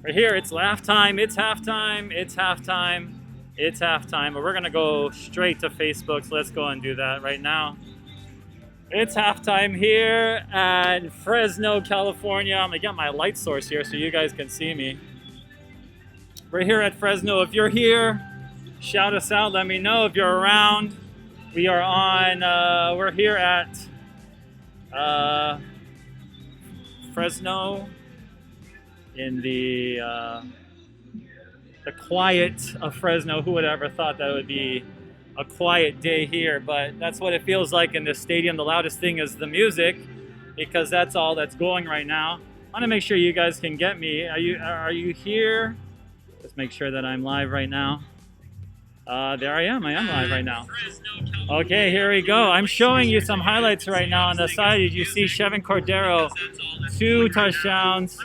Right here, it's halftime, it's halftime, it's halftime, it's halftime. But we're gonna go straight to Facebook, so let's go and do that right now. It's halftime here at Fresno, California. I'm gonna get my light source here so you guys can see me. We're here at Fresno. If you're here, shout us out, let me know if you're around. We are on, we're here at Fresno in the quiet of Fresno. Who would ever thought that would be a quiet day here? But that's what it feels like in this stadium. The loudest thing is the music, because that's all that's going right now. I want to make sure you guys can get me. Are you here? Let's make sure that I'm live right now. There I am live right now. Okay, here we go. I'm showing you some highlights right now. On the side, you see Chevan Cordeiro, 2 touchdowns.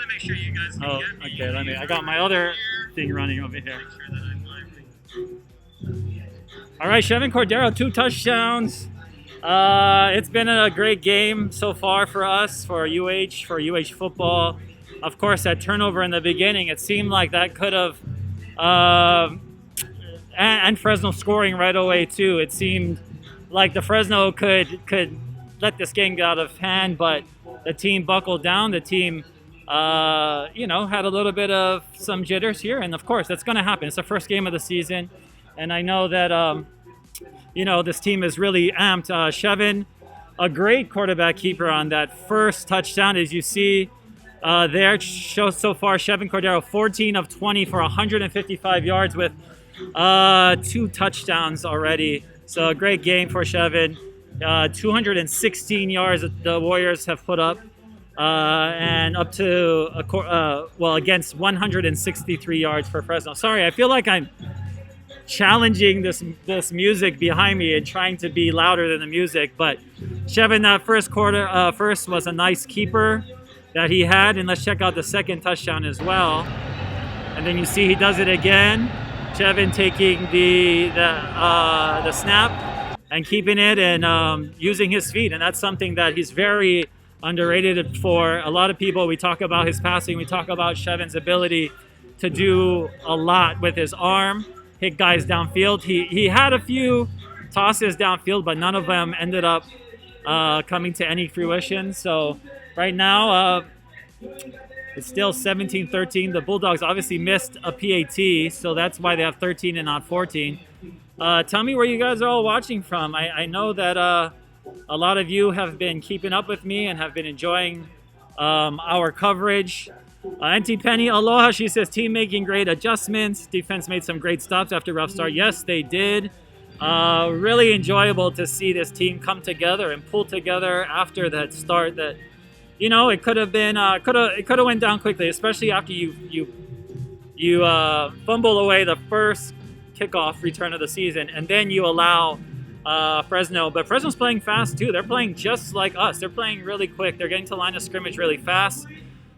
Oh, okay, I got my other thing running over here. All right, Chevan Cordeiro, 2 touchdowns. It's been a great game so far for us, for UH football. Of course, that turnover in the beginning, it seemed like that could have, and Fresno scoring right away too. It seemed like the Fresno could let this game get out of hand, but the team buckled down. The team, had a little bit of some jitters here, and of course that's going to happen. It's the first game of the season, and I know that this team is really amped. Chevan, a great quarterback keeper on that first touchdown, as you see there. Shows so far Chevan Cordeiro 14 of 20 for 155 yards with 2 touchdowns already. So a great game for Chevan. 216 yards that the Warriors have put up, and up to against 163 yards for Fresno. Sorry, I feel like I'm challenging this music behind me and trying to be louder than the music. But Chevan, that first was a nice keeper that he had, and let's check out the second touchdown as well. And then you see he does it again. Chevan taking the snap and keeping it and using his feet, and that's something that he's very underrated for. A lot of people, we talk about his passing, we talk about Chevan's ability to do a lot with his arm, hit guys downfield. He had a few tosses downfield, but none of them ended up coming to any fruition. So right now, it's still 17-13. The Bulldogs obviously missed a PAT, so that's why they have 13 and not 14. Tell me where you guys are all watching from. I know that a lot of you have been keeping up with me and have been enjoying our coverage. Auntie Penny, aloha. She says, team making great adjustments. Defense made some great stops after a rough start. Yes, they did. Really enjoyable to see this team come together and pull together after that start that, it could have been, it could have went down quickly, especially after you fumble away the first kickoff return of the season, and then you allow Fresno. But Fresno's playing fast too. They're playing just like us. They're playing really quick. They're getting to line of scrimmage really fast.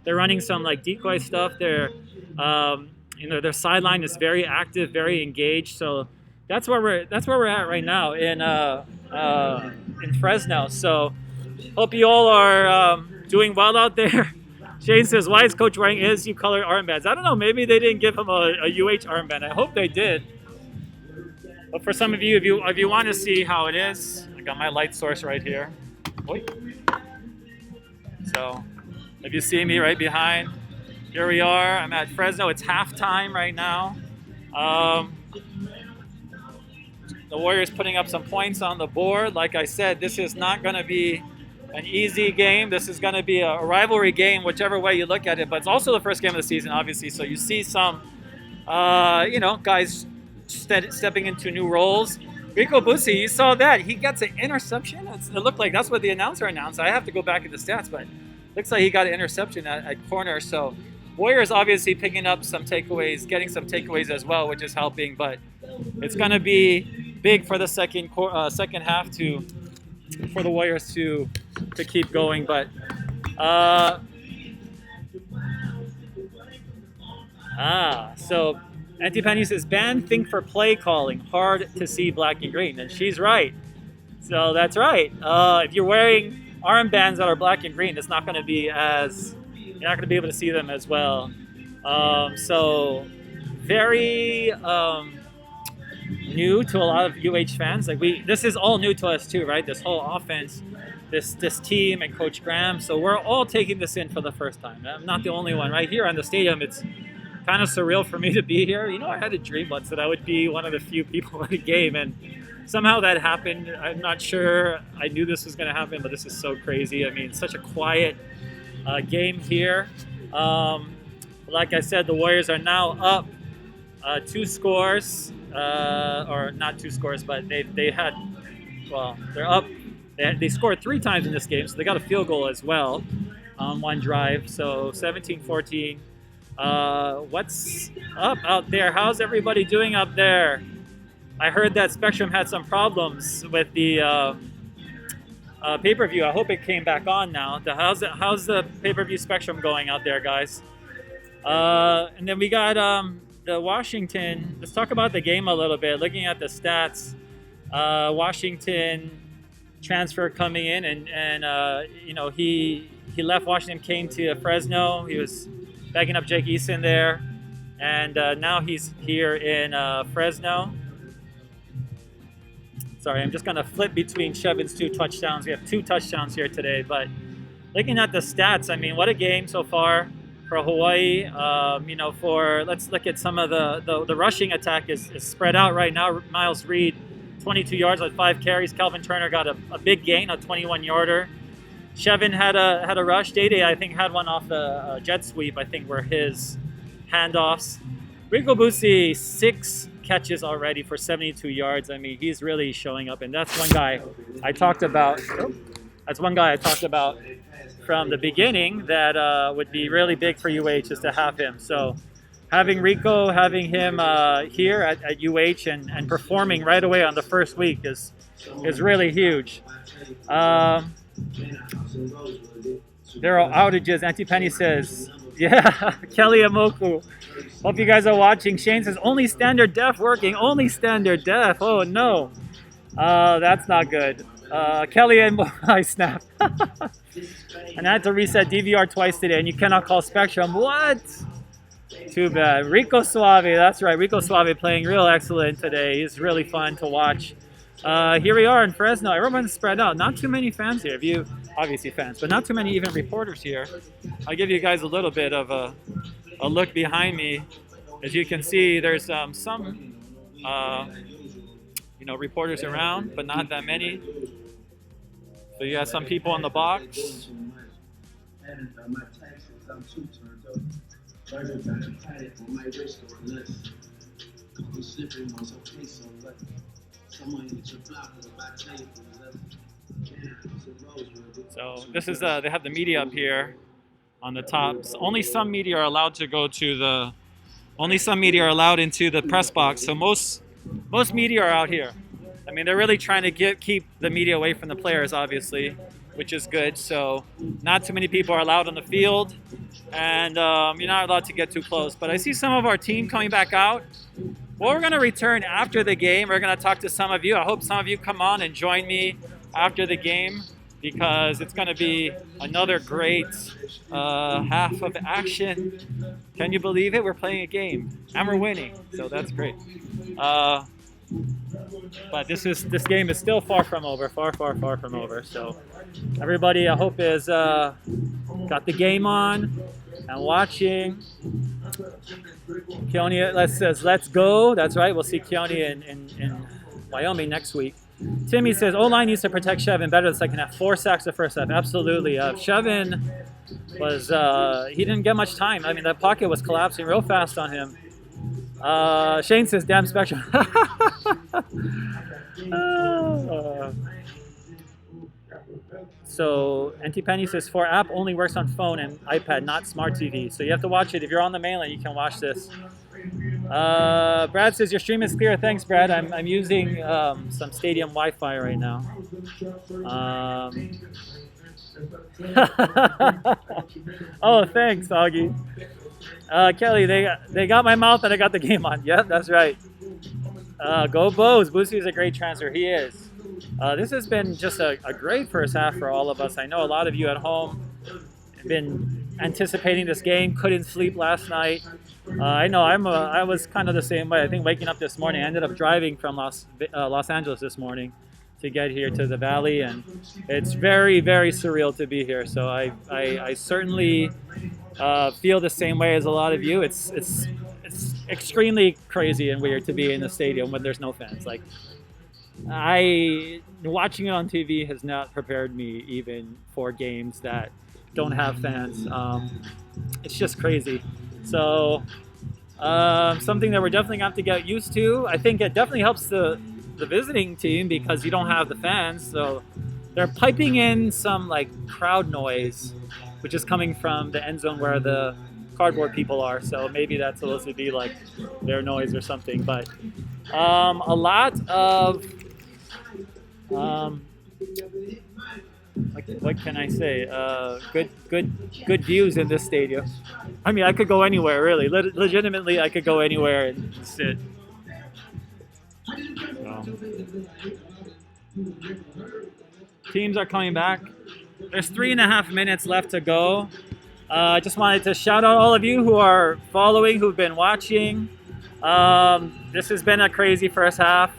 They're running some decoy stuff. They're, their sideline is very active, very engaged. So that's where we're at right now in Fresno. So hope you all are doing well out there. Shane says, why is Coach wearing ASU colored armbands? I don't know. Maybe they didn't give him a UH armband. I hope they did. But for some of you, if you want to see how it is, I got my light source right here. So if you see me right behind, here we are. I'm at Fresno. It's halftime right now. The Warriors putting up some points on the board. Like I said, this is not going to be an easy game. This is going to be a rivalry game, whichever way you look at it. But it's also the first game of the season, obviously. So you see some, guys stepping into new roles. Rico Busi, you saw that. He gets an interception. It looked like that's what the announcer announced. I have to go back in the stats, but looks like he got an interception at corner. So Warriors obviously picking up some takeaways, getting some takeaways as well, which is helping. But it's going to be big for the second half for the Warriors to keep going. But so Auntie Penny says, ban think for play calling, hard to see black and green. And she's right. So that's right. If you're wearing armbands that are black and green, it's not going to be you're not going to be able to see them as well. So very new to a lot of UH fans. Like this is all new to us too, right? This whole offense, this team and Coach Graham. So we're all taking this in for the first time. I'm not the only one. Right here on the stadium, it's kind of surreal for me to be here. You know, I had a dream once that I would be one of the few people in the game, and somehow that happened. I'm not sure I knew this was going to happen, but this is so crazy. I mean, such a quiet game here. Like I said, the Warriors are now up 2 scores, or not 2 scores, but they're up. They scored 3 times in this game, so they got a field goal as well on one drive. So 17-14. What's up out there? How's everybody doing up there? I heard that Spectrum had some problems with the pay-per-view. I hope it came back on now. How's the pay-per-view Spectrum going out there, guys? And then we got the Washington. Let's talk about the game a little bit. Looking at the stats, Washington transfer coming in, and you know, he left Washington, came to Fresno. He was backing up Jake Eason there, and now he's here in Fresno. Sorry, I'm just going to flip between Chevin's 2 touchdowns. We have 2 touchdowns here today, but looking at the stats, I mean, what a game so far for Hawaii. You know, let's look at some of the rushing attack is spread out right now. Miles Reed, 22 yards with 5 carries. Calvin Turner got a big gain, a 21-yarder. Chevin had a rush. Day, I think, had one off the jet sweep, I think, were his handoffs. Rico Busi, 6 catches already for 72 yards. I mean, he's really showing up, and that's one guy I talked about. That's one guy I talked about from the beginning that would be really big for UH is to have him. So having Rico, having him here at UH and performing right away on the first week is really huge. There are outages. Auntie Penny says, yeah, Kelly Amoku. Hope you guys are watching. Shane says, only standard def working. Only standard def. Oh, no. That's not good. Kelly and I snap. And I had to reset DVR twice today, and you cannot call Spectrum. What? Too bad. Rico Suave. That's right. Rico Suave playing real excellent today. He's really fun to watch. Here we are in Fresno. Everyone's spread out. Not too many fans here. Obviously fans, but not too many even reporters here. I'll give you guys a little bit of a look behind me. As you can see, there's some you know, reporters around, but not that many. So you got some people on the box. So this is they have the media up here on the top. So only some media are allowed to go to only media are allowed into the press box. So most media are out here. I mean, they're really trying to keep the media away from the players, obviously, which is good. So not too many people are allowed on the field, and you're not allowed to get too close. But I see some of our team coming back out. Well, we're going to return after the game. We're going to talk to some of you. I hope some of you come on and join me after the game, because it's going to be another great half of action. Can you believe it? We're playing a game and we're winning, so that's great. But this game is still far from over, far from over. So everybody, I hope, is got the game on and watching. Keone says, let's go. That's right. We'll see Keone in Wyoming next week. Timmy says, O-line needs to protect Chevin better the second half. 4 sacks the first half. Absolutely. Chevin was, he didn't get much time. I mean, the pocket was collapsing real fast on him. Shane says, damn Spectrum. So, Auntie Penny says, for app only works on phone and iPad, not smart TV. So you have to watch it. If you're on the mainland, you can watch this. Brad says, your stream is clear. Thanks, Brad. I'm using some stadium Wi-Fi right now. Oh, thanks, Augie. Kelly, they got my mouth and I got the game on. Yep, that's right. Go Bows. Boosie is a great transfer. He is. This has been just a great first half for all of us. I know a lot of you at home have been anticipating this game. Couldn't sleep last night. I know I was kind of the same way. I think waking up this morning, I ended up driving from Los Angeles this morning to get here to the Valley, and it's very, very surreal to be here. So I certainly feel the same way as a lot of you. It's extremely crazy and weird to be in the stadium when there's no fans. Like, watching it on TV has not prepared me even for games that don't have fans. It's just crazy. So something that we're definitely going to have to get used to. I think it definitely helps the visiting team because you don't have the fans. So they're piping in some like crowd noise, which is coming from the end zone where the cardboard people are. So maybe that's supposed to be like their noise or something. But a lot of what can I say? Good views in this stadium. I mean, I could go anywhere really. Legitimately, I could go anywhere and sit. Teams are coming back. There's 3.5 minutes left to go. I just wanted to shout out all of you who are following, who've been watching. This has been a crazy first half.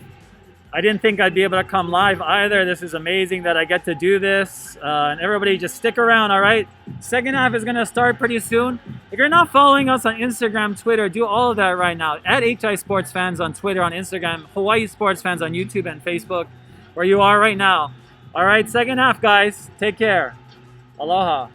I didn't think I'd be able to come live either. This is amazing that I get to do this. And everybody just stick around, all right? Second half is going to start pretty soon. If you're not following us on Instagram, Twitter, do all of that right now. At HI Sports Fans on Twitter, on Instagram, Hawaii Sports Fans on YouTube and Facebook, where you are right now. All right, second half, guys. Take care. Aloha.